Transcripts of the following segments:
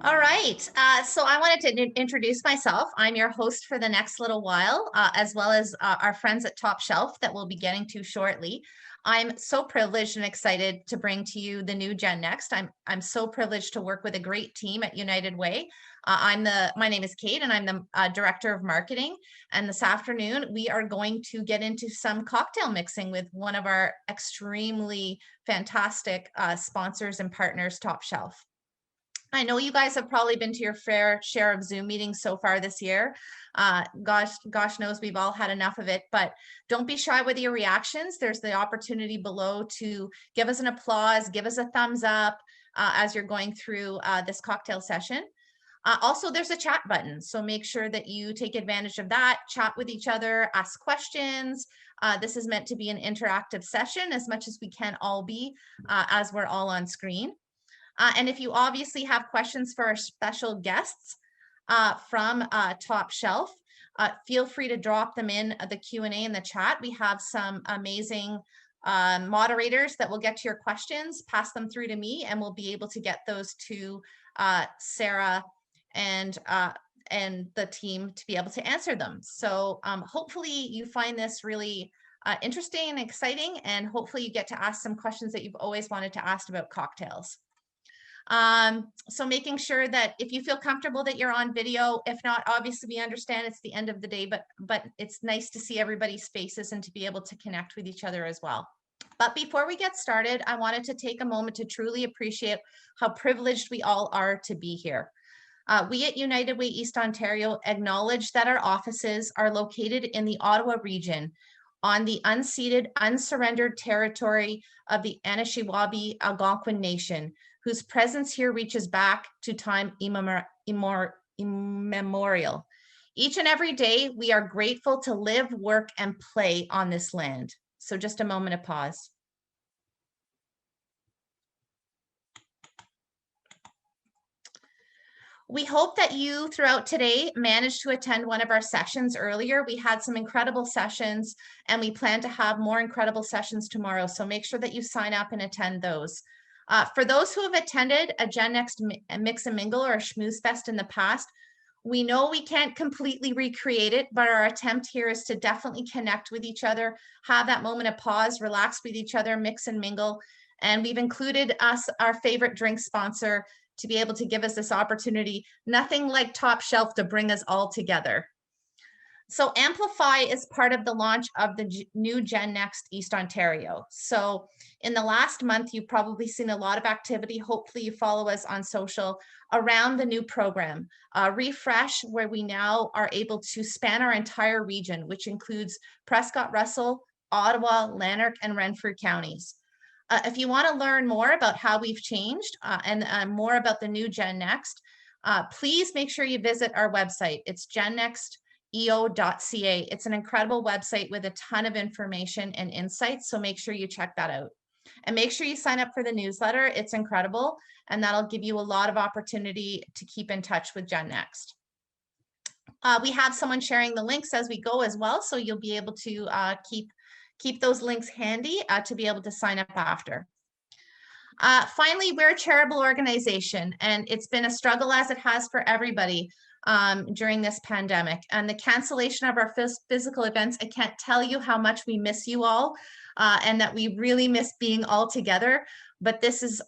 All right. So I wanted to introduce myself. I'm your host for the next little while, as well as our friends at Top Shelf that we'll be getting to shortly. I'm so privileged and excited to bring to you the new GenNext. I'm so privileged to work with a great team at United Way. My name is Kate, and I'm the director of marketing. And this afternoon, we are going to get into some cocktail mixing with one of our extremely fantastic sponsors and partners, Top Shelf. I know you guys have probably been to your fair share of Zoom meetings so far this year. Gosh knows we've all had enough of it, but don't be shy with your reactions. There's the opportunity below to give us an applause, give us a thumbs up as you're going through this cocktail session. Also, there's a chat button, so make sure that you take advantage of that, chat with each other, ask questions. This is meant to be an interactive session as much as we can all be as we're all on screen. And if you obviously have questions for our special guests from Top Shelf, feel free to drop them in the Q&A in the chat. We have some amazing moderators that will get to your questions, pass them through to me, and we'll be able to get those to Sarah and the team to be able to answer them. So hopefully you find this really interesting and exciting, and hopefully you get to ask some questions that you've always wanted to ask about cocktails. So making sure that if you feel comfortable that you're on video, if not, obviously we understand it's the end of the day, but it's nice to see everybody's faces and to be able to connect with each other as well. But before we get started, I wanted to take a moment to truly appreciate how privileged we all are to be here. We at United Way East Ontario acknowledge that our offices are located in the Ottawa region on the unceded, unsurrendered territory of the Anishinaabe Algonquin Nation, whose presence here reaches back to time immemorial. Each and every day, we are grateful to live, work, and play on this land. So just a moment of pause. We hope that you throughout today managed to attend one of our sessions earlier. We had some incredible sessions, and we plan to have more incredible sessions tomorrow. So make sure that you sign up and attend those. For those who have attended a GenNext Mix and Mingle or a Schmooze Fest in the past, we know we can't completely recreate it, but our attempt here is to definitely connect with each other, have that moment of pause, relax with each other, mix and mingle. And we've included our favorite drink sponsor, to be able to give us this opportunity. Nothing like Top Shelf to bring us all together. So Amplify is part of the launch of the new GenNext East Ontario. So in the last month, you've probably seen a lot of activity. Hopefully you follow us on social around the new program. Refresh, where we now are able to span our entire region, which includes Prescott, Russell, Ottawa, Lanark, and Renfrew counties. If you want to learn more about how we've changed and more about the new GenNext, please make sure you visit our website. It's GenNextEO.ca. It's an incredible website with a ton of information and insights, so make sure you check that out. And make sure you sign up for the newsletter. It's incredible, and that'll give you a lot of opportunity to keep in touch with GenNext. We have someone sharing the links as we go as well, so you'll be able to keep those links handy to be able to sign up after. Finally, we're a charitable organization, and it's been a struggle, as it has for everybody during this pandemic. And the cancellation of our physical events, I can't tell you how much we miss you all, and that we really miss being all together. But this is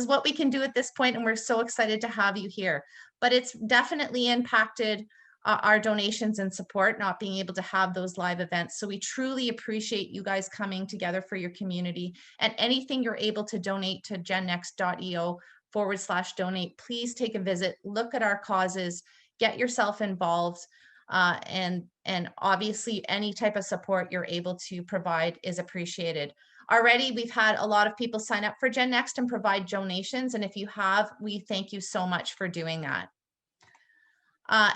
what we can do at this point, and we're so excited to have you here. But it's definitely impacted our donations and support, not being able to have those live events. So we truly appreciate you guys coming together for your community, and anything you're able to donate to gennext.eo/donate, please take a visit, look at our causes, get yourself involved, and obviously any type of support you're able to provide is appreciated. Already, we've had a lot of people sign up for GenNext and provide donations, and if you have, we thank you so much for doing that.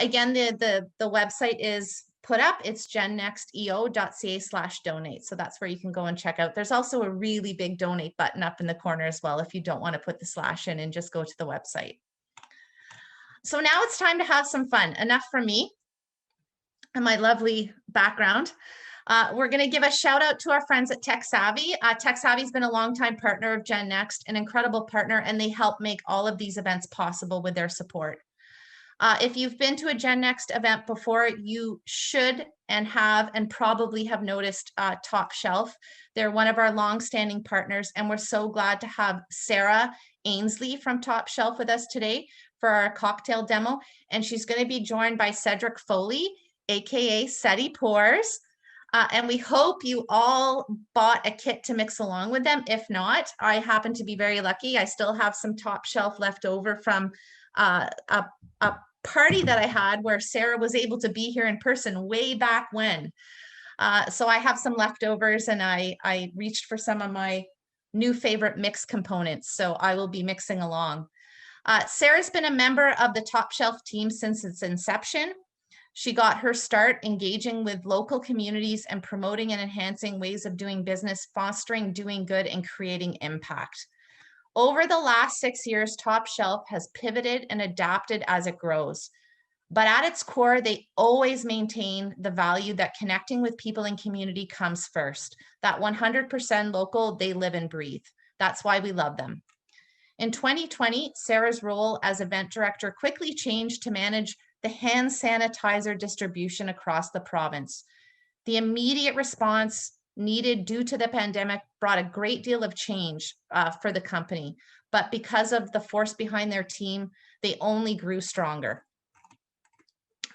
Again, the website is put up. It's gennexteo.ca/donate. So that's where you can go and check out. There's also a really big donate button up in the corner as well, if you don't want to put the slash in and just go to the website. So now it's time to have some fun. Enough from me and my lovely background. We're going to give a shout out to our friends at Tech Savvy. Tech Savvy has been a longtime partner of GenNext, an incredible partner, and they help make all of these events possible with their support. If you've been to a GenNext event before, you should and probably have noticed Top Shelf. They're one of our longstanding partners, and we're so glad to have Sarah Ainsley from Top Shelf with us today for our cocktail demo. And she's going to be joined by Cedric Foley, aka Seti Pours. And we hope you all bought a kit to mix along with them. If not, I happen to be very lucky. I still have some Top Shelf left over from a party that I had where Sarah was able to be here in person way back when. So I have some leftovers, and I reached for some of my new favorite mix components. So I will be mixing along. Sarah's been a member of the Top Shelf team since its inception. She got her start engaging with local communities and promoting and enhancing ways of doing business, fostering doing good, and creating impact. Over the last 6 years, Top Shelf has pivoted and adapted as it grows. But at its core, they always maintain the value that connecting with people in community comes first. That 100% local, they live and breathe. That's why we love them. In 2020, Sarah's role as event director quickly changed to manage the hand sanitizer distribution across the province. The immediate response needed due to the pandemic brought a great deal of change for the company, but because of the force behind their team, they only grew stronger.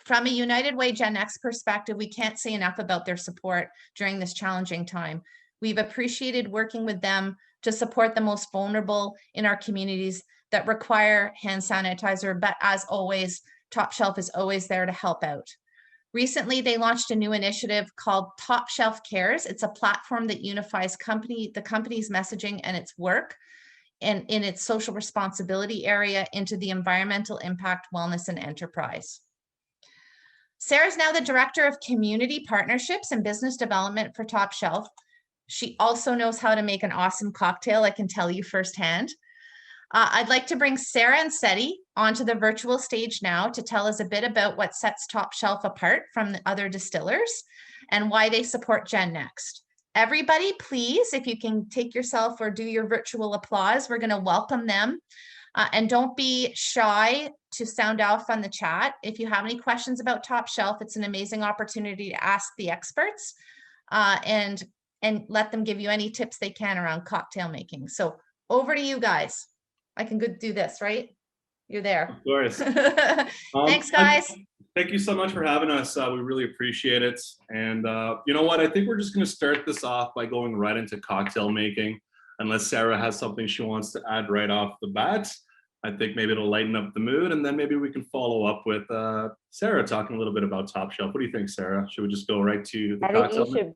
From a United Way GenNext perspective, we can't say enough about their support during this challenging time. We've appreciated working with them to support the most vulnerable in our communities that require hand sanitizer, but as always, Top Shelf is always there to help out. Recently, they launched a new initiative called Top Shelf Cares. It's a platform that unifies the company's messaging and its work and in its social responsibility area into the environmental impact, wellness, and enterprise. Sarah's now the Director of Community Partnerships and Business Development for Top Shelf. She also knows how to make an awesome cocktail, I can tell you firsthand. I'd like to bring Sarah and Seti onto the virtual stage now to tell us a bit about what sets Top Shelf apart from the other distillers and why they support GenNext. Everybody, please, if you can take yourself or do your virtual applause, we're going to welcome them. And don't be shy to sound off on the chat. If you have any questions about Top Shelf, it's an amazing opportunity to ask the experts and let them give you any tips they can around cocktail making. So over to you guys. I can do this, right? You're there. Of course. Thanks, guys. Thank you so much for having us. We really appreciate it. And you know what? I think we're just going to start this off by going right into cocktail making. Unless Sarah has something she wants to add right off the bat, I think maybe it'll lighten up the mood. And then maybe we can follow up with Sarah talking a little bit about Top Shelf. What do you think, Sarah? Should we just go right to the cocktail?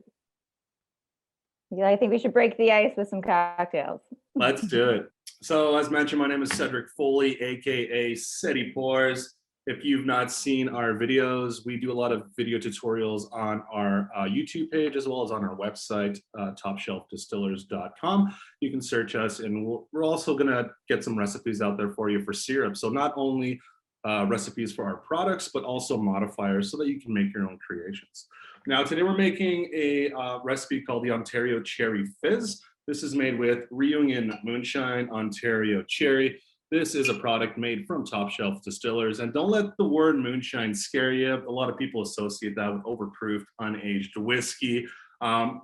Yeah, I think we should break the ice with some cocktails. Let's do it. So as mentioned, my name is Cedric Foley, aka Seti Pours. If you've not seen our videos, we do a lot of video tutorials on our YouTube page as well as on our website, topshelfdistillers.com. You can search us, and we're also going to get some recipes out there for you for syrup. So not only recipes for our products, but also modifiers so that you can make your own creations. Now, today we're making a recipe called the Ontario Cherry Fizz. This is made with Reunion Moonshine Ontario Cherry. This is a product made from Top Shelf Distillers. And don't let the word moonshine scare you. A lot of people associate that with overproofed, unaged whiskey.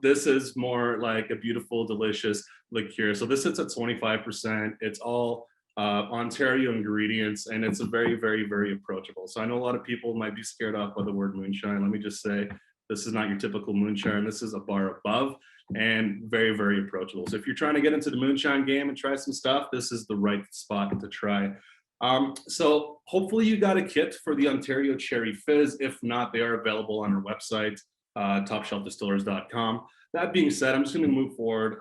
This is more like a beautiful, delicious liqueur. So this sits at 25%. It's all Ontario ingredients, and it's a very, very, very approachable. So I know a lot of people might be scared off by the word moonshine. Let me just say, this is not your typical moonshine. This is a bar above and very, very approachable. So if you're trying to get into the moonshine game and try some stuff, this is the right spot to try. So hopefully you got a kit for the Ontario Cherry Fizz. If not, they are available on our website, topshelfdistillers.com. That being said, I'm just going to move forward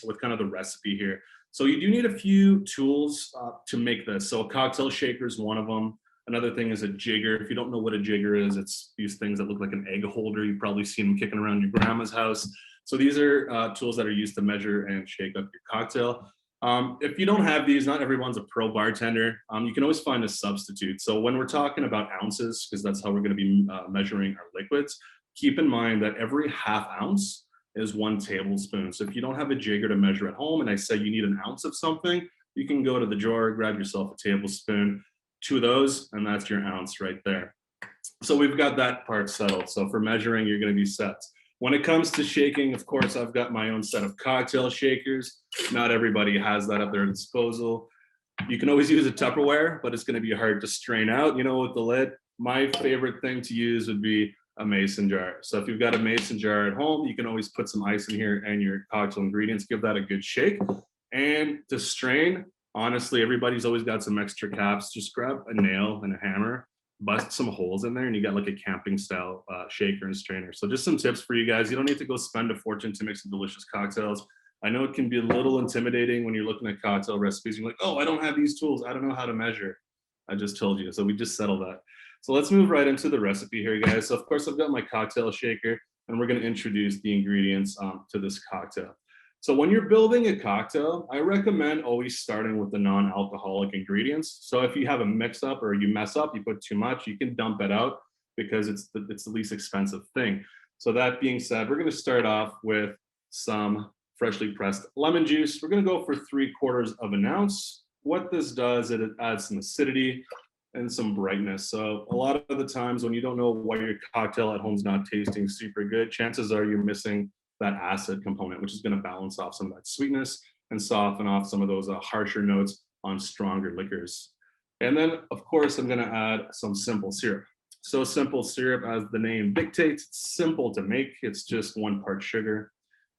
with kind of the recipe here. So you do need a few tools to make this. So a cocktail shaker is one of them. Another thing is a jigger. If you don't know what a jigger is, it's these things that look like an egg holder. You've probably seen them kicking around your grandma's house. So these are tools that are used to measure and shake up your cocktail. If you don't have these, not everyone's a pro bartender. You can always find a substitute. So when we're talking about ounces, because that's how we're going to be measuring our liquids, keep in mind that every half ounce is 1 tablespoon. So if you don't have a jigger to measure at home and I say you need an ounce of something, you can go to the drawer, grab yourself a tablespoon, 2 of those, and that's your ounce right there. So we've got that part settled. So for measuring, you're going to be set. When it comes to shaking, of course, I've got my own set of cocktail shakers. Not everybody has that at their disposal. You can always use a Tupperware, but it's going to be hard to strain out, you know, with the lid. My favorite thing to use would be a mason jar. So if you've got a mason jar at home, you can always put some ice in here and your cocktail ingredients, give that a good shake. And to strain, honestly, everybody's always got some extra caps. Just grab a nail and a hammer, bust some holes in there, and you got like a camping style shaker and strainer. So just some tips for you guys. You don't need to go spend a fortune to make some delicious cocktails. I know it can be a little intimidating when you're looking at cocktail recipes. You're like, oh, I don't have these tools. I don't know how to measure. I just told you. So we just settled that. So let's move right into the recipe here, guys. So of course, I've got my cocktail shaker, and we're going to introduce the ingredients to this cocktail. So when you're building a cocktail, I recommend always starting with the non-alcoholic ingredients. So if you have a mix up or you mess up, you put too much, you can dump it out because it's the least expensive thing. So that being said, we're going to start off with some freshly pressed lemon juice. We're going to go for 3/4 of an ounce. What this does, it adds some acidity and some brightness. So a lot of the times when you don't know why your cocktail at home is not tasting super good, chances are you're missing that acid component, which is going to balance off some of that sweetness and soften off some of those harsher notes on stronger liquors. And then, of course, I'm going to add some simple syrup. So simple syrup, as the name dictates, it's simple to make. It's just 1 part sugar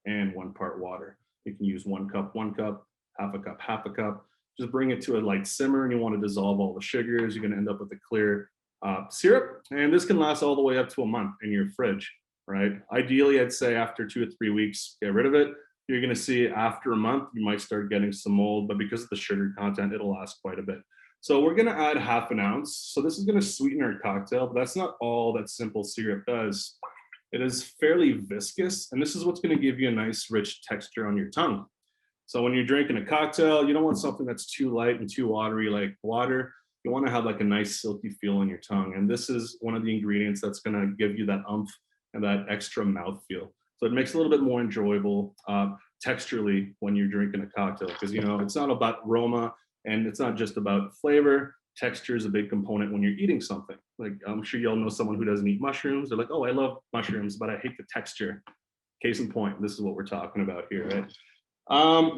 and 1 part water. You can use 1 cup, 1 cup, half a cup, half a cup. Just bring it to a light simmer, and you want to dissolve all the sugars. You're going to end up with a clear syrup, and this can last all the way up to a month in your fridge, right? Ideally, I'd say after 2 or 3 weeks, get rid of it. You're going to see after a month, you might start getting some mold, but because of the sugar content, it'll last quite a bit. So we're going to add half an ounce. So this is going to sweeten our cocktail, but that's not all that simple syrup does. It is fairly viscous, and this is what's going to give you a nice, rich texture on your tongue. So when you're drinking a cocktail, you don't want something that's too light and too watery like water. You want to have like a nice silky feel on your tongue. And this is one of the ingredients that's going to give you that umph and that extra mouthfeel. So it makes it a little bit more enjoyable texturally when you're drinking a cocktail, because, you know, it's not about aroma and it's not just about flavor. Texture is a big component when you're eating something. Like, I'm sure y'all know someone who doesn't eat mushrooms. They're like, oh, I love mushrooms, but I hate the texture. Case in point, this is what we're talking about here, right?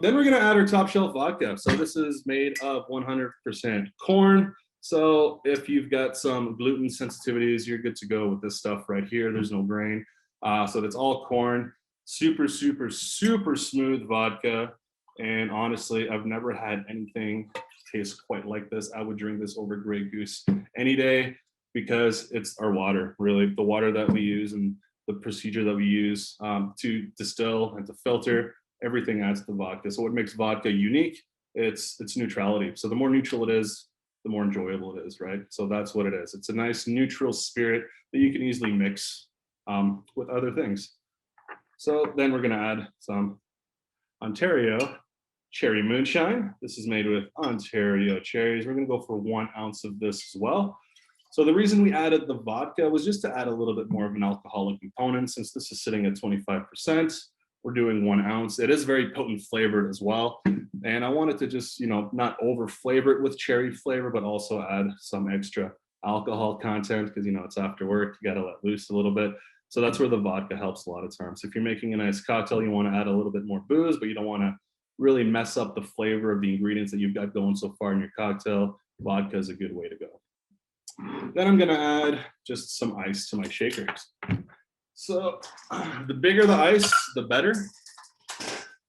Then we're gonna add our top shelf vodka. So this is made of 100% corn. So if you've got some gluten sensitivities, you're good to go with this stuff right here. There's no grain. So that's all corn. Super, super, super smooth vodka. And honestly, I've never had anything taste quite like this. I would drink this over Grey Goose any day because it's our water, really. The water that we use and the procedure that we use to distill and to filter, everything adds to vodka. So what makes vodka unique, it's neutrality. So the more neutral it is, the more enjoyable it is, right? So that's what it is. It's a nice neutral spirit that you can easily mix with other things. So then we're gonna add some Ontario Cherry Moonshine. This is made with Ontario cherries. We're gonna go for 1 ounce of this as well. So the reason we added the vodka was just to add a little bit more of an alcoholic component. Since this is sitting at 25%, we're doing 1 ounce. It is very potent flavored as well. And I wanted to just, you know, not over flavor it with cherry flavor, but also add some extra alcohol content because, you know, it's after work, you gotta let loose a little bit. So that's where the vodka helps a lot of times. If you're making a nice cocktail, you wanna add a little bit more booze, but you don't wanna really mess up the flavor of the ingredients that you've got going so far in your cocktail. Vodka is a good way to go. Then I'm gonna add just some ice to my shakers. So the bigger the ice, the better,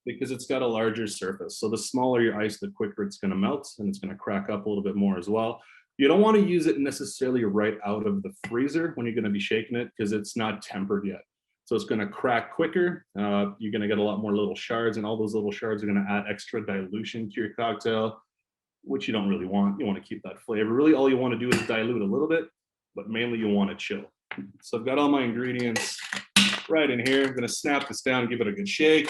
because it's got a larger surface. So the smaller your ice, the quicker it's gonna melt and it's gonna crack up a little bit more as well. You don't wanna use it necessarily right out of the freezer when you're gonna be shaking it because it's not tempered yet. So it's gonna crack quicker. You're gonna get a lot more little shards, and all those little shards are gonna add extra dilution to your cocktail, which you don't really want. You wanna keep that flavor. Really all you wanna do is dilute a little bit, but mainly you wanna chill. So I've got all my ingredients right in here. I'm gonna snap this down and give it a good shake.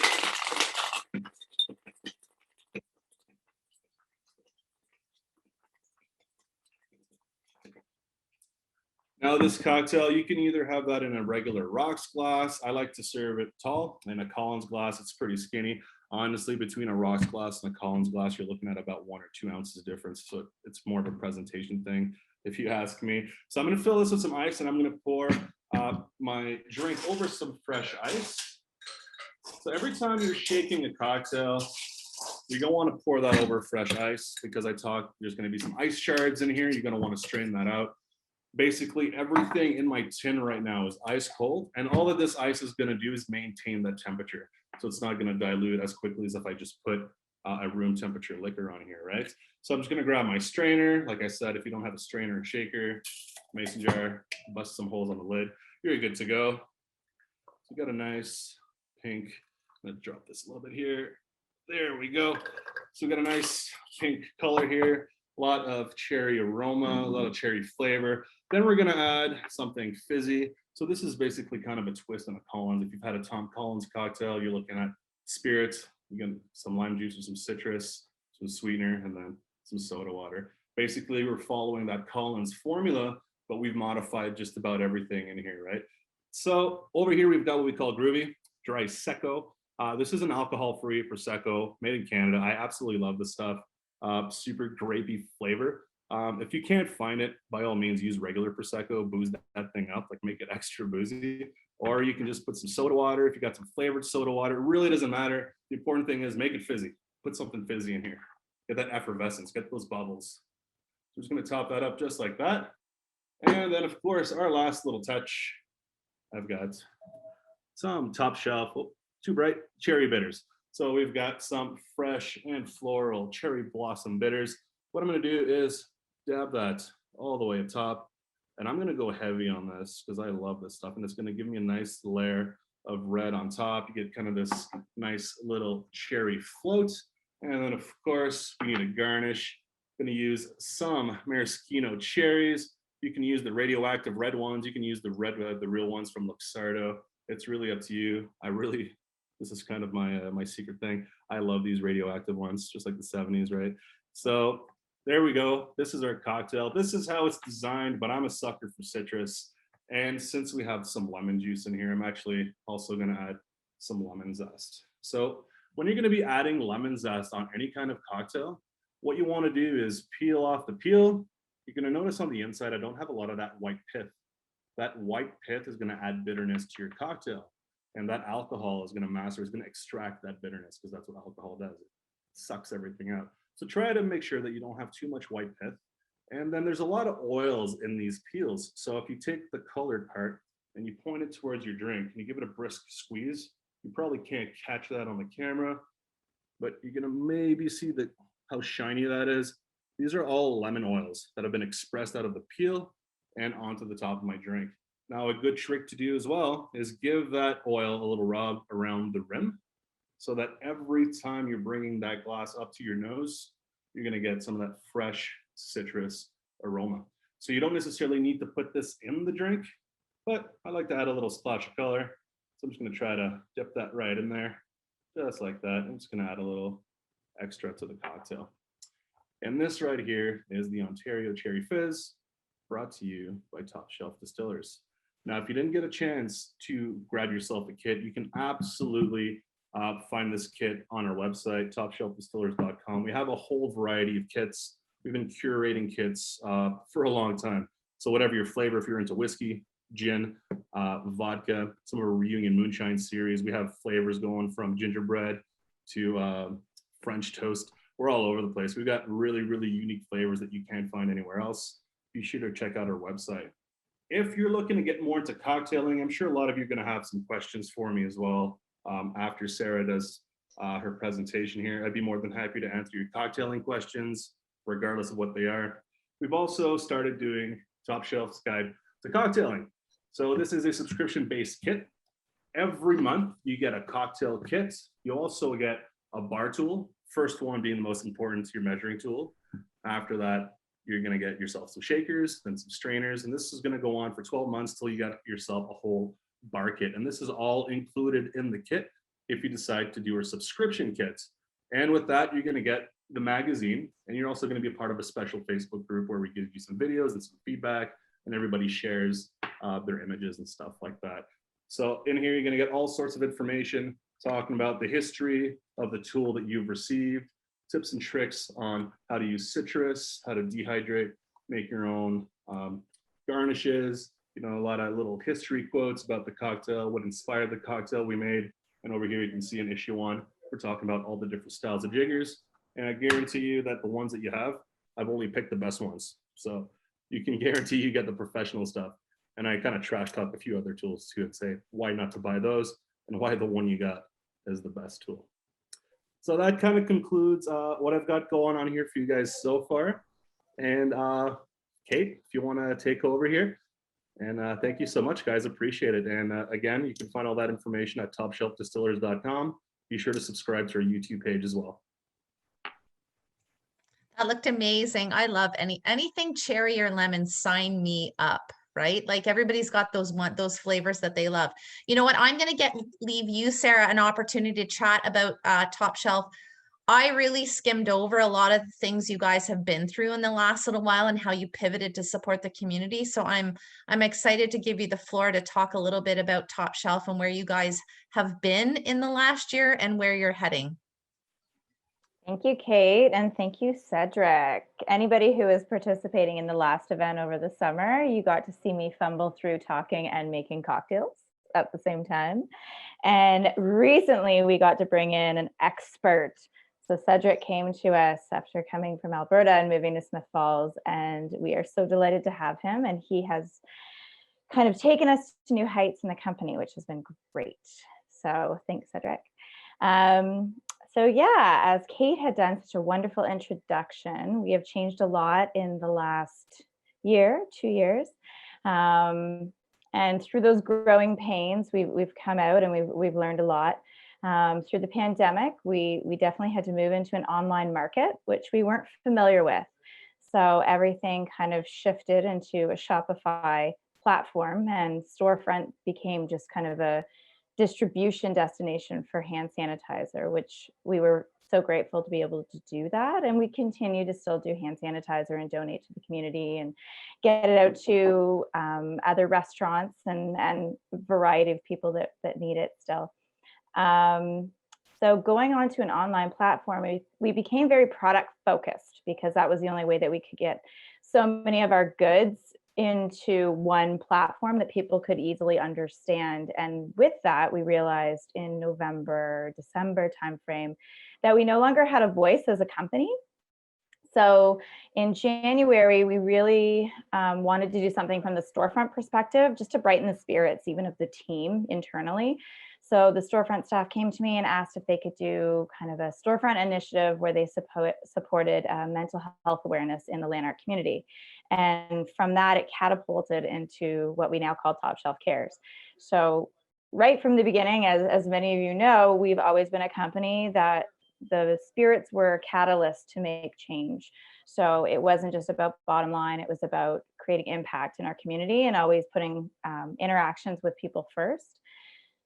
Now this cocktail, you can either have that in a regular rocks glass. I like to serve it tall. In a Collins glass, it's pretty skinny. Honestly, between a rocks glass and a Collins glass, you're looking at about 1 or 2 ounces difference. So it's more of a presentation thing, if you ask me. So I'm gonna fill this with some ice, and I'm gonna pour my drink over some fresh ice. So every time you're shaking a cocktail, you're gonna want to pour that over fresh ice, because there's gonna be some ice shards in here. You're gonna want to strain that out. Basically, everything in my tin right now is ice cold, and all that this ice is gonna do is maintain that temperature. So it's not gonna dilute as quickly as if I just put a room temperature liquor on here, right? So I'm just gonna grab my strainer. Like I said, if you don't have a strainer and shaker, mason jar, bust some holes on the lid, you're good to go. So we got a nice pink, I'm gonna drop this a little bit here. There we go. So we got a nice pink color here, a lot of cherry aroma, a lot of cherry flavor. Then we're gonna add something fizzy. So this is basically kind of a twist on a Collins. If you've had a Tom Collins cocktail, you're looking at spirits, you get some lime juice or some citrus, some sweetener, and then some soda water. Basically, we're following that Collins formula, but we've modified just about everything in here, right? So over here, we've got what we call Groovy, dry Secco. This is an alcohol-free Prosecco made in Canada. I absolutely love this stuff. Super grapey flavor. If you can't find it, by all means, use regular Prosecco, booze that thing up, like make it extra boozy. Or you can just put some soda water. If you got some flavored soda water, it really doesn't matter. The important thing is make it fizzy. Put something fizzy in here. Get that effervescence, get those bubbles. So I'm just gonna top that up just like that. And then of course, our last little touch, I've got some top shelf, too bright, cherry bitters. So we've got some fresh and floral cherry blossom bitters. What I'm gonna do is dab that all the way up top. And I'm gonna go heavy on this because I love this stuff. And it's gonna give me a nice layer of red on top. You get kind of this nice little cherry float. And then of course, we need a garnish. I'm gonna use some maraschino cherries. You can use the radioactive red ones. You can use the real ones from Luxardo. It's really up to you. This is kind of my secret thing. I love these radioactive ones, just like the 70s, right? So there we go. This is our cocktail. This is how it's designed, but I'm a sucker for citrus. And since we have some lemon juice in here, I'm actually also gonna add some lemon zest. So when you're gonna be adding lemon zest on any kind of cocktail, what you wanna do is peel off the peel. You're gonna notice on the inside, I don't have a lot of that white pith. That white pith is gonna add bitterness to your cocktail. And that alcohol is gonna master, is gonna extract that bitterness, because that's what alcohol does. It sucks everything out. So try to make sure that you don't have too much white pith. And then there's a lot of oils in these peels. So if you take the colored part and you point it towards your drink and you give it a brisk squeeze, you probably can't catch that on the camera, but you're gonna maybe see how shiny that is. These are all lemon oils that have been expressed out of the peel and onto the top of my drink. Now, a good trick to do as well is give that oil a little rub around the rim, so that every time you're bringing that glass up to your nose, you're gonna get some of that fresh citrus aroma. So you don't necessarily need to put this in the drink, but I like to add a little splash of color. So I'm just gonna try to dip that right in there, just like that. I'm just gonna add a little extra to the cocktail. And this right here is the Ontario Cherry Fizz, brought to you by Top Shelf Distillers. Now, if you didn't get a chance to grab yourself a kit, you can absolutely find this kit on our website, topshelfdistillers.com. We have a whole variety of kits. We've been curating kits for a long time. So whatever your flavor, if you're into whiskey, gin, vodka, some of our Reunion Moonshine series, we have flavors going from gingerbread to French toast. We're all over the place. We've got really, really unique flavors that you can't find anywhere else. Be sure to check out our website. If you're looking to get more into cocktailing, I'm sure a lot of you are going to have some questions for me as well after Sarah does her presentation here. I'd be more than happy to answer your cocktailing questions, regardless of what they are. We've also started doing Top Shelf's Guide to Cocktailing. So this is a subscription-based kit. Every month you get a cocktail kit. You also get a bar tool. First one being the most important, your measuring tool. After that, you're gonna get yourself some shakers, then some strainers, and this is gonna go on for 12 months till you got yourself a whole bar kit. And this is all included in the kit if you decide to do a subscription kit. And with that, you're gonna get the magazine, and you're also gonna be a part of a special Facebook group where we give you some videos and some feedback and everybody shares their images and stuff like that. So in here, you're going to get all sorts of information talking about the history of the tool that you've received, tips and tricks on how to use citrus, how to dehydrate, make your own garnishes, you know, a lot of little history quotes about the cocktail, what inspired the cocktail we made. And over here, you can see in issue 1, we're talking about all the different styles of jiggers. And I guarantee you that the ones that you have, I've only picked the best ones. So you can guarantee you get the professional stuff. And I kind of trash talk a few other tools too and say why not to buy those and why the one you got is the best tool. So that kind of concludes what I've got going on here for you guys so far. And Kate, if you want to take over here. And thank you so much, guys. Appreciate it. And again, you can find all that information at topshelfdistillers.com. Be sure to subscribe to our YouTube page as well. That looked amazing. I love anything cherry or lemon, sign me up, right? Like everybody's got those flavors that they love. You know what? I'm going to leave you, Sarah, an opportunity to chat about Top Shelf. I really skimmed over a lot of the things you guys have been through in the last little while and how you pivoted to support the community. So I'm excited to give you the floor to talk a little bit about Top Shelf and where you guys have been in the last year and where you're heading. Thank you, Kate, and thank you, Cedric. Anybody who is participating in the last event over the summer, you got to see me fumble through talking and making cocktails at the same time. And recently we got to bring in an expert. So Cedric came to us after coming from Alberta and moving to Smith Falls, and we are so delighted to have him. And he has kind of taken us to new heights in the company, which has been great. So thanks, Cedric. So yeah, as Kate had done such a wonderful introduction, we have changed a lot in the last year, 2 years. And through those growing pains, we've come out and we've learned a lot. Through the pandemic, we definitely had to move into an online market, which we weren't familiar with. So everything kind of shifted into a Shopify platform, and Storefront became just kind of a distribution destination for hand sanitizer, which we were so grateful to be able to do that. And we continue to still do hand sanitizer and donate to the community and get it out to other restaurants and a variety of people that need it still. So going on to an online platform, we became very product focused because that was the only way that we could get so many of our goods into one platform that people could easily understand. And with that, we realized in November, December timeframe that we no longer had a voice as a company. So in January, we really wanted to do something from the storefront perspective, just to brighten the spirits, even of the team internally. So the storefront staff came to me and asked if they could do kind of a storefront initiative where they supported mental health awareness in the Lanark community. And from that, it catapulted into what we now call Top Shelf Cares. So right from the beginning, as many of you know, we've always been a company that the spirits were a catalyst to make change. So it wasn't just about bottom line, it was about creating impact in our community and always putting interactions with people first.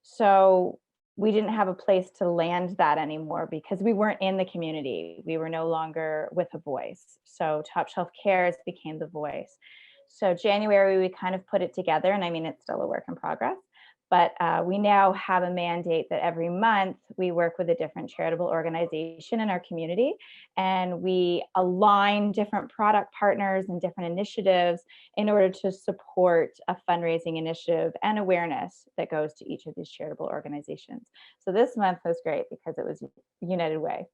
So we didn't have a place to land that anymore because we weren't in the community. We were no longer with a voice. So Top Shelf Cares became the voice. So January, we kind of put it together, and I mean, it's still a work in progress, but we now have a mandate that every month we work with a different charitable organization in our community, and we align different product partners and different initiatives in order to support a fundraising initiative and awareness that goes to each of these charitable organizations. So this month was great because it was United Way.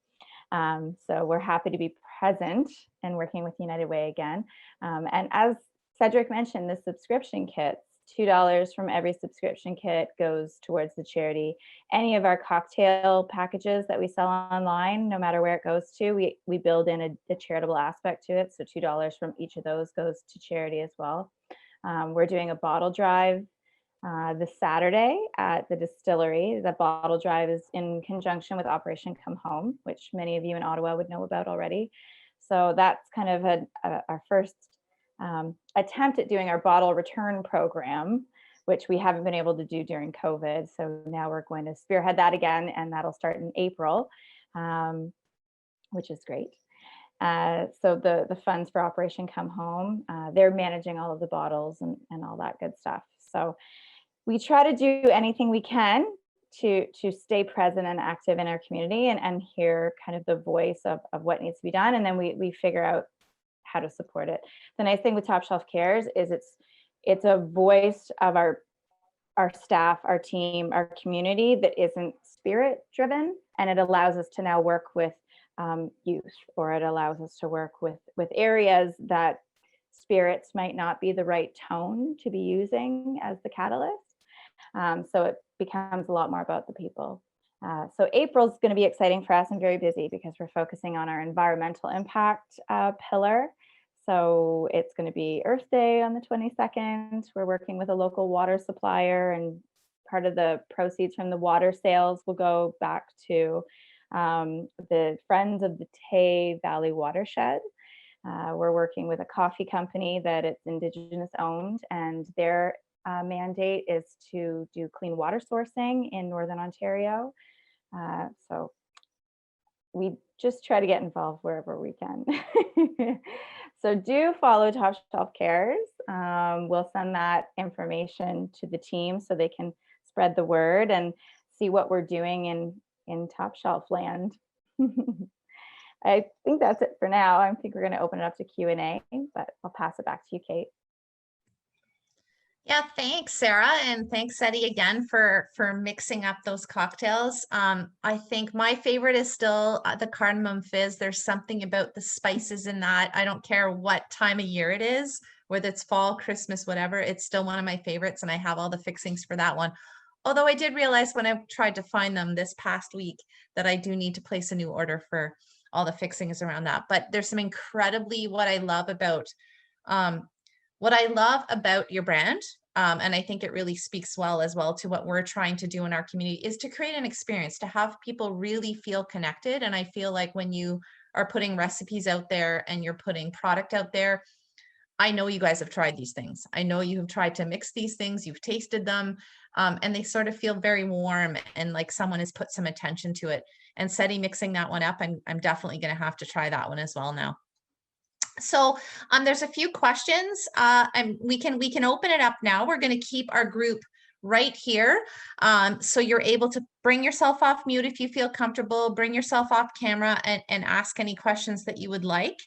So we're happy to be present and working with United Way again. And as Cedric mentioned, the subscription kits, $2 from every subscription kit goes towards the charity. Any of our cocktail packages that we sell online, no matter where it goes to, we build in a charitable aspect to it. So $2 from each of those goes to charity as well. We're doing a bottle drive this Saturday at the Distillery. The bottle drive is in conjunction with Operation Come Home, which many of you in Ottawa would know about already. So that's kind of our first attempt at doing our bottle return program, which we haven't been able to do during COVID. So now we're going to spearhead that again, and that'll start in April, which is great. So the funds for Operation Come Home, they're managing all of the bottles and all that good stuff. So we try to do anything we can to stay present and active in our community and hear kind of the voice of what needs to be done. And then we figure out how to support it. The nice thing with Top Shelf Cares is it's a voice of our staff, our team, our community that isn't spirit driven, and it allows us to now work with youth, or it allows us to work with areas that spirits might not be the right tone to be using as the catalyst. So it becomes a lot more about the people. So April's going to be exciting for us and very busy because we're focusing on our environmental impact pillar. So it's going to be Earth Day on the 22nd. We're working with a local water supplier, and part of the proceeds from the water sales will go back to the Friends of the Tay Valley Watershed. We're working with a coffee company that it's Indigenous owned, and their mandate is to do clean water sourcing in Northern Ontario. So we just try to get involved wherever we can. So do follow Top Shelf Cares. We'll send that information to the team so they can spread the word and see what we're doing in Top Shelf land. I think that's it for now. I think we're going to open it up to Q&A, but I'll pass it back to you, Kate. Yeah, thanks, Sarah, and thanks, Eddie, again for mixing up those cocktails. I think my favorite is still the cardamom fizz. There's something about the spices in that. I don't care what time of year it is, whether it's fall, Christmas, whatever. It's still one of my favorites, and I have all the fixings for that one. Although I did realize when I tried to find them this past week that I do need to place a new order for all the fixings around that. But there's some incredibly what I love about your brand, and I think it really speaks well to what we're trying to do in our community, is to create an experience, to have people really feel connected. And I feel like when you are putting recipes out there and you're putting product out there, I know you guys have tried these things. I know you have tried to mix these things, you've tasted them, and they sort of feel very warm and like someone has put some attention to it. And Seti mixing that one up, I'm definitely going to have to try that one as well now. So there's a few questions, and we can open it up now. We're going to keep our group right here. So you're able to bring yourself off mute if you feel comfortable, bring yourself off camera and ask any questions that you would like.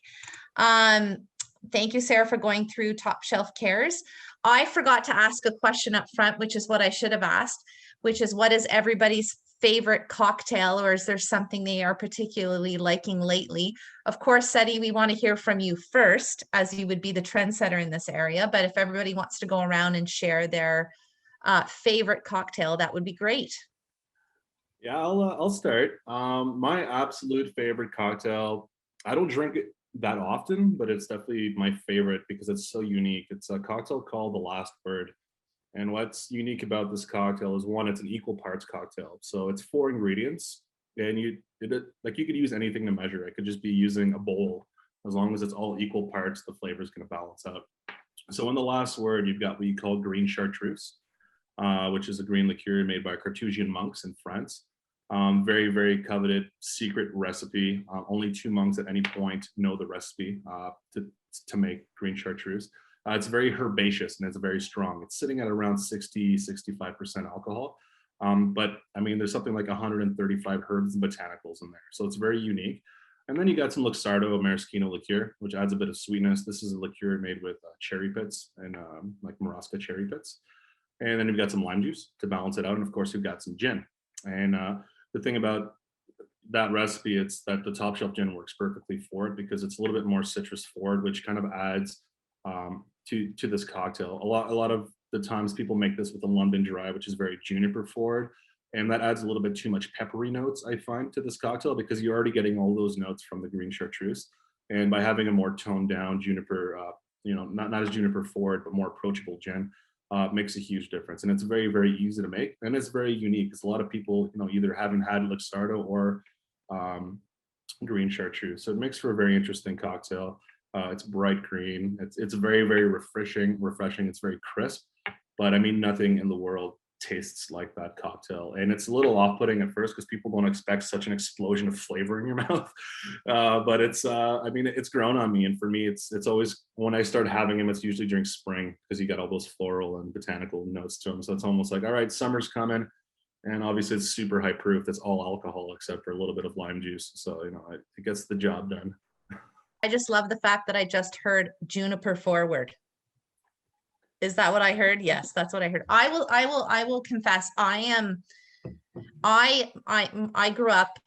Thank you, Sarah, for going through Top Shelf Cares. I forgot to ask a question up front, which is what I should have asked, which is what is everybody's favorite cocktail, or is there something they are particularly liking lately? Of course, Seti, we want to hear from you first, as you would be the trendsetter in this area. But if everybody wants to go around and share their favorite cocktail, that would be great. Yeah, I'll start. My absolute favorite cocktail, I don't drink it that often, but it's definitely my favorite because it's so unique. It's a cocktail called The Last Word. And what's unique about this cocktail is, one, it's an equal parts cocktail. So it's 4 ingredients, and you could use anything to measure. It could just be using a bowl. As long as it's all equal parts, the flavor is going to balance out. So in The Last Word, you've got what you call green chartreuse, which is a green liqueur made by Carthusian monks in France. Very, very coveted secret recipe. Only 2 monks at any point know the recipe to make green chartreuse. It's very herbaceous and it's very strong. It's sitting at around 60-65% alcohol. But I mean, there's something like 135 herbs and botanicals in there. So it's very unique. And then you got some Luxardo maraschino liqueur, which adds a bit of sweetness. This is a liqueur made with cherry pits and like Marasca cherry pits. And then you've got some lime juice to balance it out. And of course, you've got some gin. And the thing about that recipe, it's that the Top Shelf gin works perfectly for it because it's a little bit more citrus forward, which kind of adds to this cocktail. A lot of the times people make this with a London Dry, which is very juniper forward, and that adds a little bit too much peppery notes, I find, to this cocktail because you're already getting all those notes from the green chartreuse. And by having a more toned down juniper, not as juniper forward, but more approachable gin, makes a huge difference. And it's very, very easy to make, and it's very unique because a lot of people, either haven't had Luxardo or green chartreuse. So it makes for a very interesting cocktail. It's bright green. It's very, very refreshing. It's very crisp, but I mean, nothing in the world tastes like that cocktail. And it's a little off-putting at first because people don't expect such an explosion of flavor in your mouth. But it's, I mean, it's grown on me. And for me, it's always, when I start having them, it's usually during spring because you got all those floral and botanical notes to them. So it's almost like, all right, summer's coming. And obviously it's super high proof. It's all alcohol except for a little bit of lime juice. So, you know, it gets the job done. I just love the fact that I just heard Juniper forward. Is that what I heard? Yes, that's what I heard. I will confess, I grew up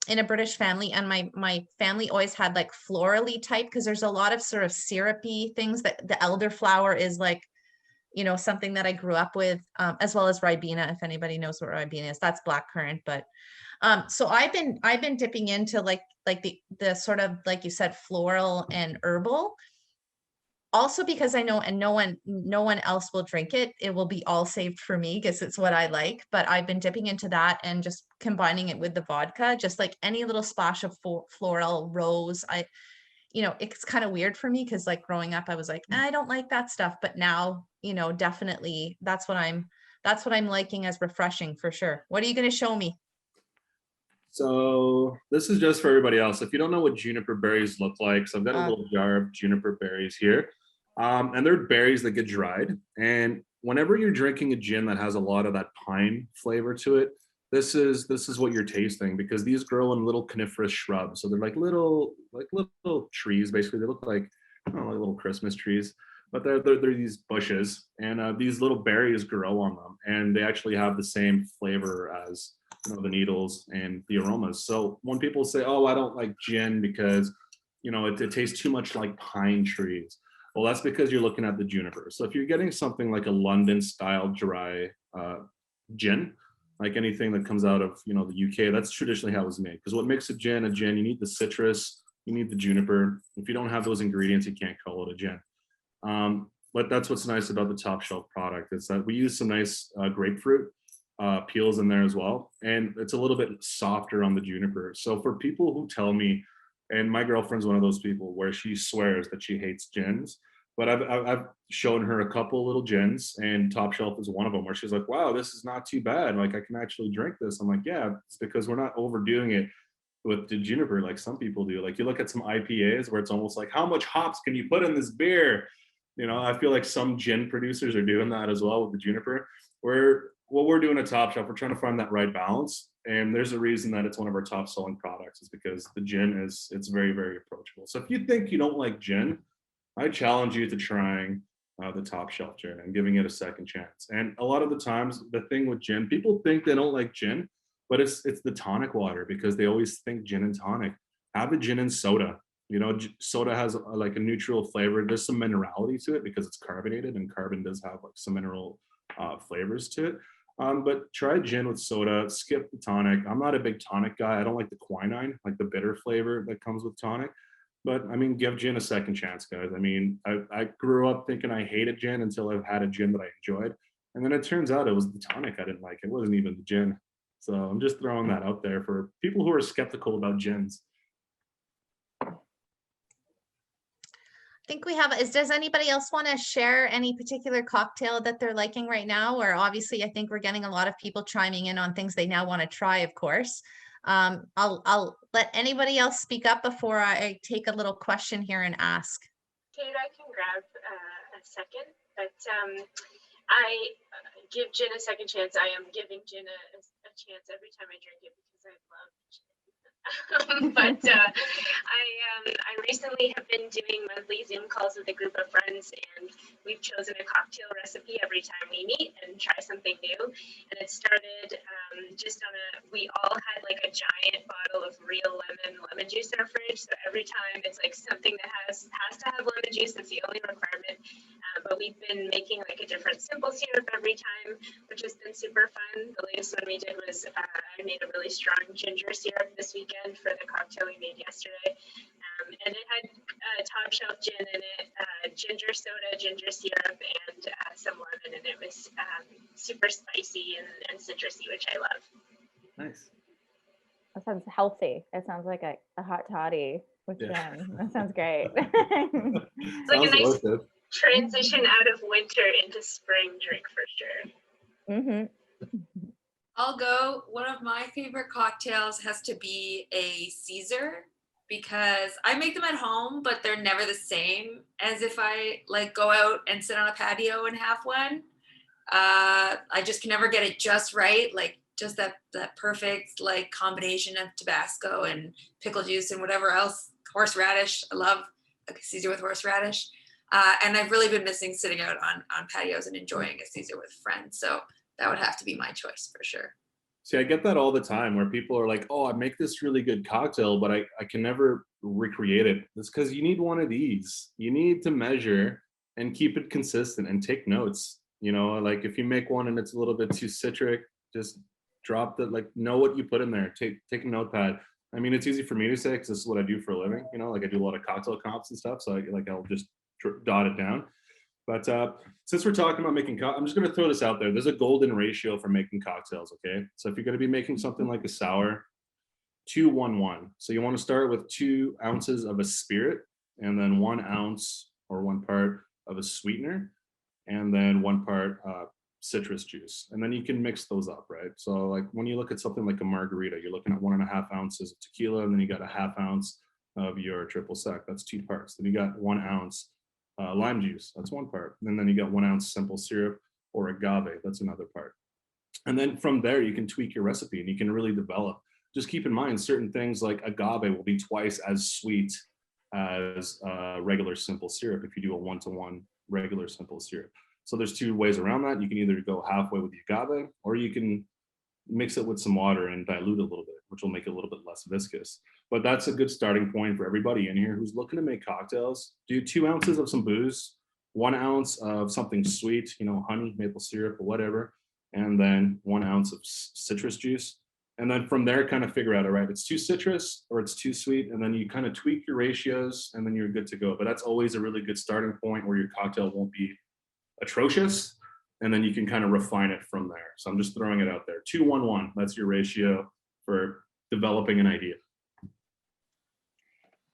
in a British family, and my family always had like florally type, because there's a lot of sort of syrupy things that the elderflower is like, you know, something that I grew up with, as well as Ribena, if anybody knows what Ribena is. That's blackcurrant. But so I've been dipping into like the sort of, like you said, floral and herbal. Also because I know, and no one else will drink it. It will be all saved for me because it's what I like. But I've been dipping into that and just combining it with the vodka, just like any little splash of floral, rose. You know, it's kind of weird for me because like growing up, I was like, I don't like that stuff. But now, you know, definitely that's what I'm liking as refreshing for sure. What are you going to show me? So this is just for everybody else. If you don't know what juniper berries look like, so I've got a little jar of juniper berries here. And they're berries that get dried. And whenever you're drinking a gin that has a lot of that pine flavor to it, this is what you're tasting, because these grow in little coniferous shrubs. So they're like little trees, basically. They look like, I don't know, like little Christmas trees, but they're these bushes, and these little berries grow on them, and they actually have the same flavor as, you know, the needles and the aromas. So when people say, oh, I don't like gin because, you know, it tastes too much like pine trees. Well, that's because you're looking at the juniper. So if you're getting something like a London style dry gin, like anything that comes out of, you know, the UK, that's traditionally how it was made. Because what makes a gin, you need the citrus, you need the juniper. If you don't have those ingredients, you can't call it a gin. But that's what's nice about the top shelf product, is that we use some nice grapefruit peels in there as well. And it's a little bit softer on the juniper. So for people who tell me, and my girlfriend's one of those people where she swears that she hates gins, but I've shown her a couple little gins, and Top Shelf is one of them, where she's like, wow, this is not too bad. Like, I can actually drink this. I'm like, yeah, it's because we're not overdoing it with the juniper like some people do. Like, you look at some IPAs where it's almost like, how much hops can you put in this beer? You know, I feel like some gin producers are doing that as well with the juniper. What we're doing at Top Shelf, we're trying to find that right balance. And there's a reason that it's one of our top selling products, is because the gin it's very, very approachable. So if you think you don't like gin, I challenge you to trying the Top Shelf gin and giving it a second chance. And a lot of the times, the thing with gin, people think they don't like gin, but it's the tonic water, because they always think gin and tonic. Have a gin and soda. You know, soda has like a neutral flavor. There's some minerality to it because it's carbonated, and carbon does have like some mineral flavors to it. But try gin with soda, skip the tonic. I'm not a big tonic guy. I don't like the quinine, like the bitter flavor that comes with tonic. But I mean, give gin a second chance, guys. I mean, I grew up thinking I hated gin until I've had a gin that I enjoyed. And then it turns out it was the tonic I didn't like. It wasn't even the gin. So I'm just throwing that out there for people who are skeptical about gins. I think we have, does anybody else want to share any particular cocktail that they're liking right now? Or obviously, I think we're getting a lot of people chiming in on things they now want to try, of course. I'll let anybody else speak up before I take a little question here and ask. Kate, I can grab a second, but I give gin a second chance. I am giving gin a chance every time I drink it because I love gin. But I recently have been doing monthly Zoom calls with a group of friends, and we've chosen a cocktail recipe every time we meet and try something new. And it started just on we all had like a giant bottle of real lemon juice in our fridge. So every time it's like something that has to have lemon juice. That's the only requirement. But we've been making like a different simple syrup every time, which has been super fun. The latest one we did was I made a really strong ginger syrup this weekend for the cocktail we made yesterday. And it had Top Shelf gin in it, ginger soda, ginger syrup, and some lemon. And it was super spicy and citrusy, which I love. Nice. That sounds healthy. It sounds like a hot toddy with gin. That sounds great. It's like a nice transition out of winter into spring drink for sure. Mhm. I'll go. One of my favorite cocktails has to be a Caesar because I make them at home, but they're never the same as if I like go out and sit on a patio and have one. I just can never get it just right, like just that perfect like combination of Tabasco and pickle juice and whatever else. Horseradish, I love a Caesar with horseradish. And I've really been missing sitting out on patios and enjoying a Caesar with friends. So that would have to be my choice for sure. See, I get that all the time where people are like, oh, I make this really good cocktail, but I can never recreate it. It's because you need one of these. You need to measure and keep it consistent and take notes. You know, like if you make one and it's a little bit too citric, just drop the, like, know what you put in there. Take a notepad. I mean, it's easy for me to say because this is what I do for a living. You know, like I do a lot of cocktail comps and stuff. So I'll just dot it down. But since we're talking about making I'm just going to throw this out there. There's a golden ratio for making cocktails, okay? So if you're going to be making something like a sour, 2-1-1. So you want to start with 2 ounces of a spirit and then 1 ounce or 1 part of a sweetener and then 1 part citrus juice. And then you can mix those up, right? So like when you look at something like a margarita, you're looking at 1.5 ounces of tequila and then you got a 1/2 ounce of your triple sec. That's 2 parts. Then you got 1 ounce lime juice, that's 1 part. And then you got 1 ounce simple syrup or agave, that's another part. And then from there, you can tweak your recipe and you can really develop. Just keep in mind, certain things like agave will be twice as sweet as regular simple syrup if you do a 1-to-1 regular simple syrup. So there's 2 ways around that. You can either go halfway with the agave, or you can mix it with some water and dilute it a little bit, which will make it a little bit less viscous. But that's a good starting point for everybody in here who's looking to make cocktails. Do 2 ounces of some booze, 1 ounce of something sweet, you know, honey, maple syrup, or whatever, and then 1 ounce of citrus juice. And then from there, kind of figure out, all right, it's too citrus or it's too sweet. And then you kind of tweak your ratios and then you're good to go. But that's always a really good starting point where your cocktail won't be atrocious. And then you can kind of refine it from there. So I'm just throwing it out there. 2-1-1, that's your ratio for developing an idea.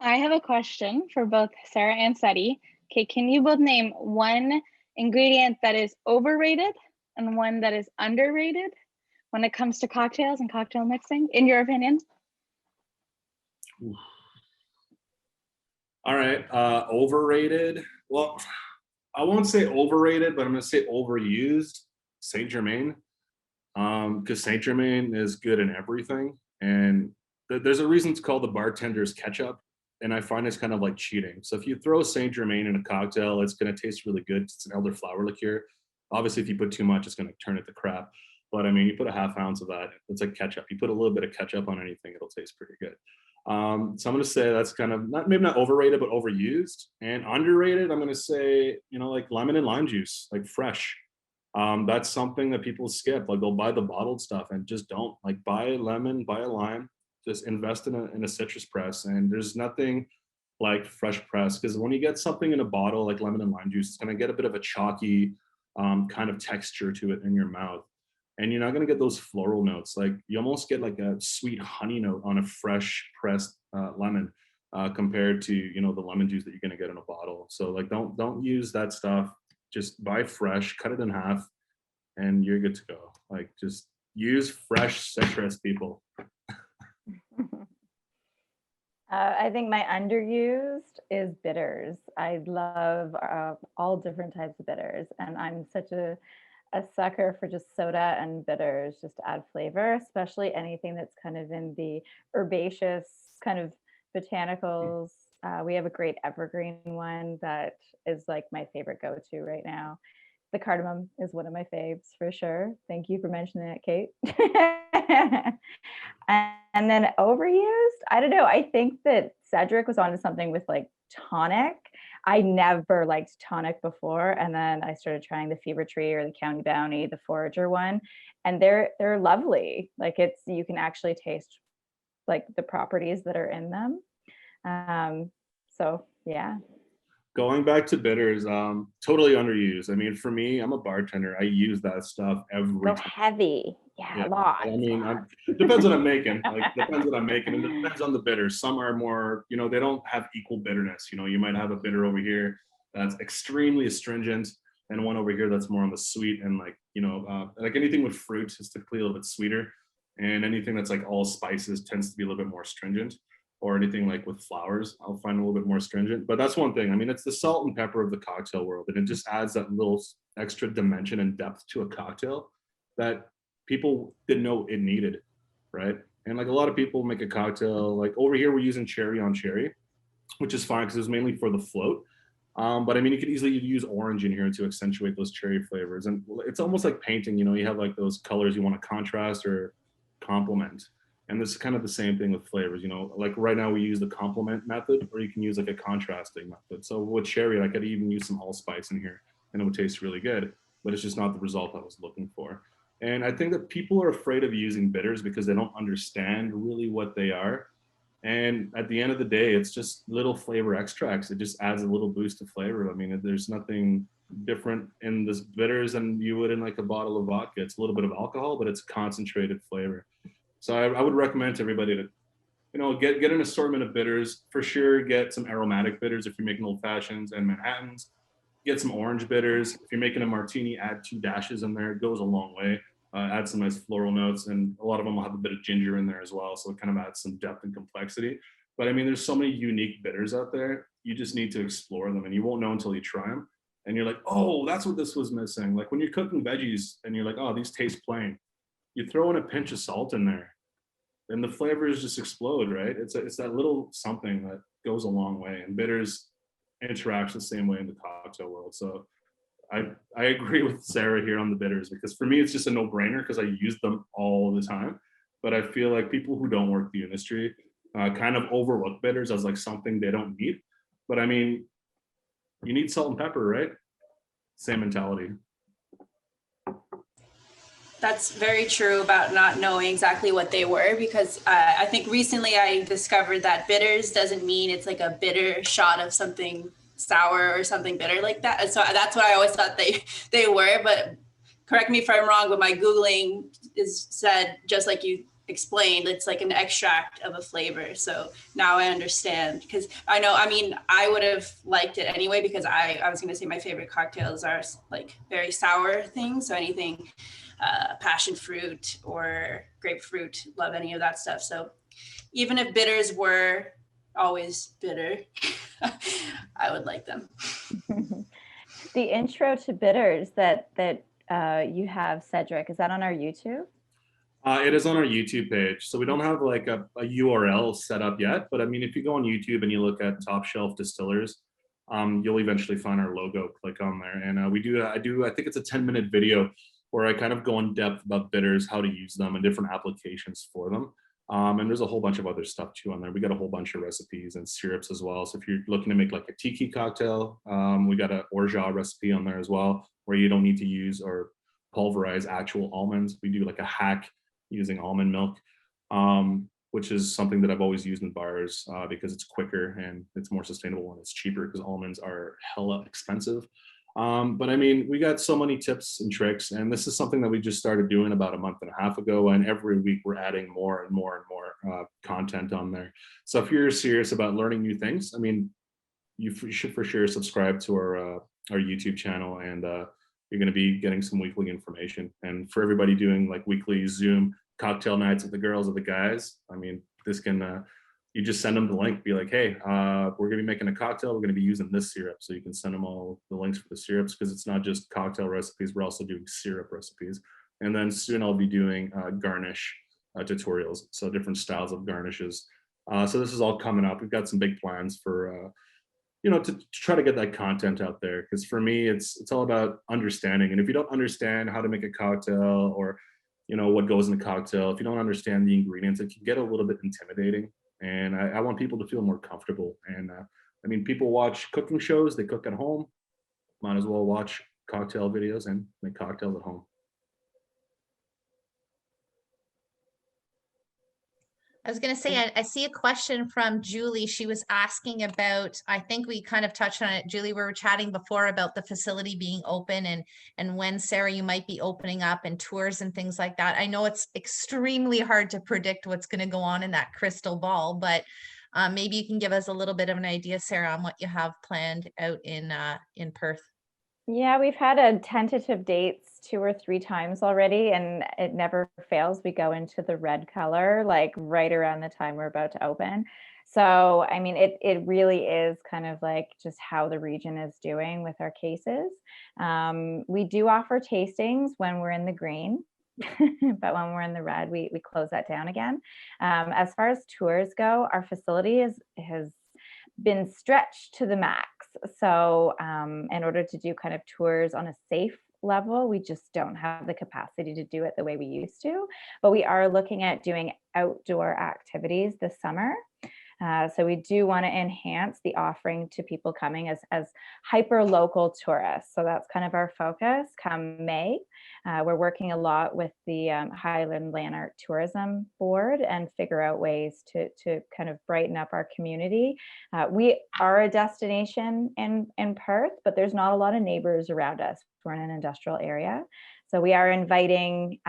I have a question for both Sarah and Seti. Okay, can you both name one ingredient that is overrated and one that is underrated when it comes to cocktails and cocktail mixing, in your opinion? All right, overrated. Well, I won't say overrated, but I'm gonna say overused. Saint Germain, because Saint Germain is good in everything, and there's a reason it's called the bartender's ketchup, and I find it's kind of like cheating. So if you throw Saint Germain in a cocktail, it's gonna taste really good. It's an elderflower liqueur. Obviously, if you put too much, it's gonna turn it to crap. But I mean, you put a 1/2 ounce of that, it's like ketchup. You put a little bit of ketchup on anything, it'll taste pretty good. So I'm gonna say that's kind of maybe not overrated, but overused. And underrated, I'm gonna say, you know, like lemon and lime juice, like fresh. That's something that people skip. Like they'll buy the bottled stuff and just don't. Like buy a lemon, buy a lime, just invest in a citrus press. And there's nothing like fresh press, because when you get something in a bottle like lemon and lime juice, it's gonna get a bit of a chalky kind of texture to it in your mouth. And you're not gonna get those floral notes. Like you almost get like a sweet honey note on a fresh pressed lemon compared to, you know, the lemon juice that you're gonna get in a bottle. So like don't use that stuff. Just buy fresh, cut it in half, and you're good to go. Like just use fresh citrus, people. I think my underused is bitters. I love all different types of bitters, and I'm such a sucker for just soda and bitters just to add flavor, especially anything that's kind of in the herbaceous kind of botanicals. We have a great evergreen one that is like my favorite go-to right now. The cardamom is one of my faves for sure. Thank you for mentioning it, Kate. And then overused, I don't know. I think that Cedric was onto something with like tonic. I never liked tonic before, and then I started trying the Fever Tree or the County Bounty, the Forager one, and they're lovely. Like you can actually taste like the properties that are in them. So yeah. Going back to bitters, totally underused. I mean, for me, I'm a bartender. I use that stuff every So time. heavy. Yeah, a lot. I mean, it depends what I'm making. Like, depends what I'm making, and it depends on the bitters. Some are more, you know, they don't have equal bitterness. You know, you might have a bitter over here that's extremely astringent, and one over here that's more on the sweet, and like, you know, like anything with fruit is typically a little bit sweeter, and anything that's like all spices tends to be a little bit more stringent, or anything like with flowers, I'll find a little bit more stringent. But that's one thing. I mean, it's the salt and pepper of the cocktail world, and it just adds that little extra dimension and depth to a cocktail that people didn't know it needed, right? And like a lot of people make a cocktail, like over here, we're using cherry on cherry, which is fine because it was mainly for the float. But I mean, you could easily use orange in here to accentuate those cherry flavors. And it's almost like painting, you know, you have like those colors you want to contrast or complement. And this is kind of the same thing with flavors, you know, like right now we use the complement method, or you can use like a contrasting method. So with cherry, I could even use some allspice in here and it would taste really good, but it's just not the result I was looking for. And I think that people are afraid of using bitters because they don't understand really what they are. And at the end of the day, it's just little flavor extracts. It just adds a little boost of flavor. I mean, there's nothing different in this bitters than you would in like a bottle of vodka. It's a little bit of alcohol, but it's concentrated flavor. So I would recommend to everybody to, you know, get an assortment of bitters. For sure, get some aromatic bitters if you're making old fashions and Manhattans. Get some orange bitters. If you're making a martini, add 2 dashes in there. It goes a long way. Add some nice floral notes, and a lot of them will have a bit of ginger in there as well, so it kind of adds some depth and complexity. But I mean, there's so many unique bitters out there. You just need to explore them, and you won't know until you try them. And you're like, oh, that's what this was missing. Like when you're cooking veggies and you're like, oh, these taste plain. You throw in a pinch of salt in there, and the flavors just explode, right? It's that little something that goes a long way, and bitters interact the same way in the cocktail world. So I agree with Sarah here on the bitters, because for me, it's just a no-brainer because I use them all the time. But I feel like people who don't work the industry kind of overlook bitters as like something they don't need. But I mean, you need salt and pepper, right? Same mentality. That's very true about not knowing exactly what they were, because I think recently I discovered that bitters doesn't mean it's like a bitter shot of something sour or something bitter like that. And so that's what I always thought they were, but correct me if I'm wrong, but my Googling is said, just like you explained, it's like an extract of a flavor. So now I understand, because I know, I mean, I would have liked it anyway, because I was going to say my favorite cocktails are like very sour things. So anything passion fruit or grapefruit, love any of that stuff. So even if bitters were always bitter, I would like them. The intro to bitters that you have, Cedric, is that on our YouTube? It is on our YouTube page. So we don't have like a URL set up yet, but I mean, if you go on YouTube and you look at Top Shelf Distillers, you'll eventually find our logo. Click on there, and I think it's a 10-minute video where I kind of go in depth about bitters, how to use them, and different applications for them. And there's a whole bunch of other stuff too on there. We got a whole bunch of recipes and syrups as well. So if you're looking to make like a tiki cocktail, we got an orgeat recipe on there as well, where you don't need to use or pulverize actual almonds. We do like a hack using almond milk, which is something that I've always used in bars because it's quicker and it's more sustainable and it's cheaper, because almonds are hella expensive. But I mean, we got so many tips and tricks, and this is something that we just started doing about a month and a half ago. And every week we're adding more and more and more content on there. So if you're serious about learning new things, I mean, you should for sure subscribe to our YouTube channel, and you're going to be getting some weekly information. And for everybody doing like weekly Zoom cocktail nights with the girls or the guys, I mean, this can, you just send them the link, be like, hey, we're gonna be making a cocktail, we're gonna be using this syrup. So you can send them all the links for the syrups, because it's not just cocktail recipes, we're also doing syrup recipes. And then soon I'll be doing garnish tutorials, so different styles of garnishes. So this is all coming up. We've got some big plans for, you know, to try to get that content out there. Because for me, it's all about understanding. And if you don't understand how to make a cocktail, or, you know, what goes in a cocktail, if you don't understand the ingredients, it can get a little bit intimidating. And I want people to feel more comfortable. And I mean, people watch cooking shows, they cook at home, might as well watch cocktail videos and make cocktails at home. I was going to say, I see a question from Julie. She was asking about, I think we kind of touched on it, Julie, we were chatting before about the facility being open, and when, Sarah, you might be opening up, and tours and things like that. I know it's extremely hard to predict what's going to go on in that crystal ball, but maybe you can give us a little bit of an idea, Sarah, on what you have planned out in Perth. Yeah, we've had a tentative dates 2 or 3 times already, and it never fails. We go into the red color, like right around the time we're about to open. So, I mean, it really is kind of like just how the region is doing with our cases. We do offer tastings when we're in the green, but when we're in the red, we close that down again. As far as tours go, our facility has been stretched to the max. So, in order to do kind of tours on a safe level, we just don't have the capacity to do it the way we used to. But we are looking at doing outdoor activities this summer. So we do want to enhance the offering to people coming as hyper local tourists. So that's kind of our focus come May. We're working a lot with the Highland Lanark Tourism Board and figure out ways to kind of brighten up our community. We are a destination in Perth, but there's not a lot of neighbors around us. We're in an industrial area. So we are inviting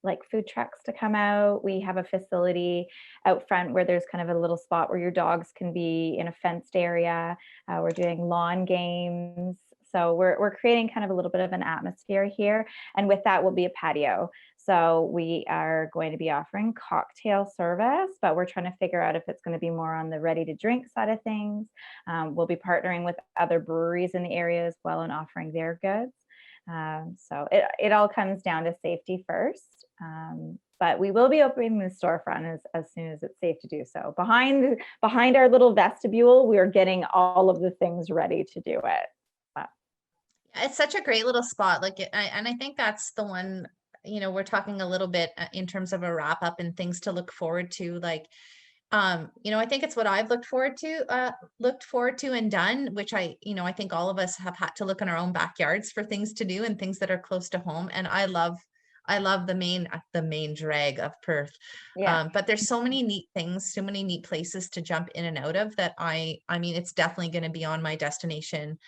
like food trucks to come out. We have a facility out front where there's kind of a little spot where your dogs can be in a fenced area. We're doing lawn games. So we're creating kind of a little bit of an atmosphere here. And with that will be a patio. So we are going to be offering cocktail service, but we're trying to figure out if it's going to be more on the ready to drink side of things. We'll be partnering with other breweries in the area as well and offering their goods. So it all comes down to safety first. But we will be opening the storefront as soon as it's safe to do so. Behind our little vestibule, we are getting all of the things ready to do it. It's such a great little spot. And I think that's the one, we're talking a little bit in terms of a wrap up and things to look forward to. I think it's what I've looked forward to and done, which I think all of us have had to look in our own backyards for things to do and things that are close to home. And I love the main drag of Perth. Yeah. But there's so many neat things, so many neat places to jump in and out of that I mean, it's definitely going to be on my destination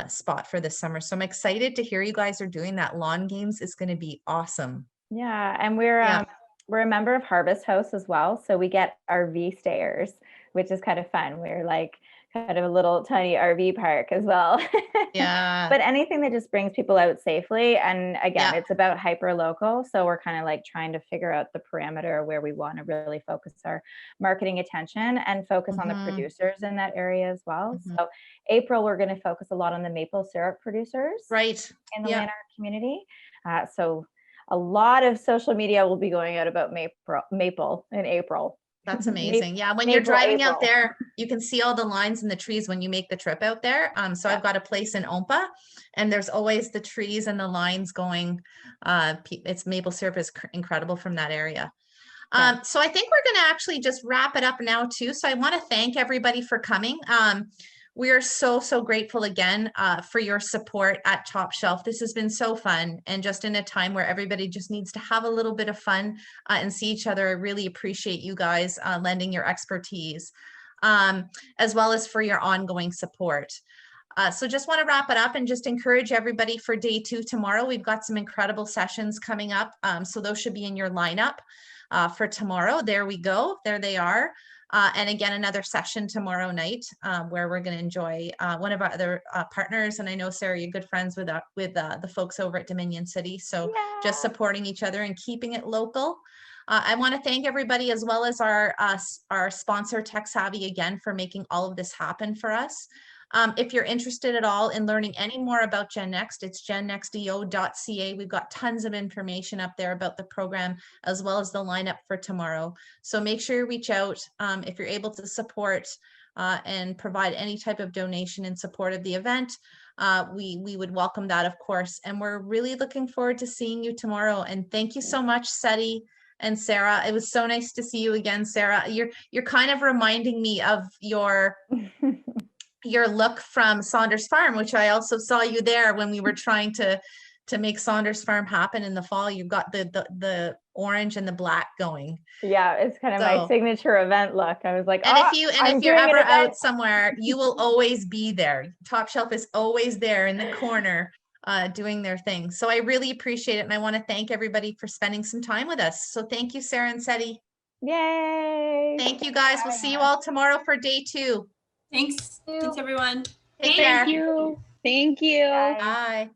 spot for this summer. So I'm excited to hear you guys are doing that. Lawn games is going to be awesome. Yeah. And we're a member of Harvest House as well. So we get RV stayers, which is kind of fun. We're like kind of a little tiny RV park as well. Yeah. But anything that just brings people out safely. And again, it's about hyper local. So we're kind of like trying to figure out the parameter where we want to really focus our marketing attention and focus on the producers in that area as well. So April, we're going to focus a lot on the maple syrup producers in the Lanark community. So a lot of social media will be going out about maple in April. That's amazing. Yeah. When you're driving out there, you can see all the lines in the trees when you make the trip out there. So I've got a place in Ompa and there's always the trees and the lines going. It's maple syrup is incredible from that area. So I think we're going to actually just wrap it up now too. So I want to thank everybody for coming. We are so grateful again for your support at Top Shelf. This has been so fun, and just in a time where everybody just needs to have a little bit of fun and see each other. I really appreciate you guys lending your expertise, as well as for your ongoing support. So just want to wrap it up and just encourage everybody for day 2 tomorrow. We've got some incredible sessions coming up. So those should be in your lineup for tomorrow. There we go. There they are. And again, another session tomorrow night where we're going to enjoy one of our other partners. And I know, Sarah, you're good friends with the folks over at Dominion City. So just supporting each other and keeping it local. I want to thank everybody as well as our sponsor, Tech Savvy, again, for making all of this happen for us. If you're interested at all in learning any more about GenNext, it's gennextdo.ca. We've got tons of information up there about the program as well as the lineup for tomorrow. So make sure you reach out if you're able to support and provide any type of donation in support of the event. We would welcome that, of course. And we're really looking forward to seeing you tomorrow. And thank you so much, Seti and Sarah. It was so nice to see you again, Sarah. You're kind of reminding me of your look from Saunders Farm, which I also saw you there when we were trying to make Saunders Farm happen in the fall. You've got the orange and the black going. Yeah, it's kind of my signature event look. I was like, and if you're ever out somewhere, you will always be there. Top Shelf is always there in the corner doing their thing. So I really appreciate it. And I want to thank everybody for spending some time with us. So thank you, Sarah and Seti. Yay. Thank you, guys. We'll see you all tomorrow for day 2. Thanks. Thanks, everyone. Take care. Thank you. Thank you. Bye. Bye.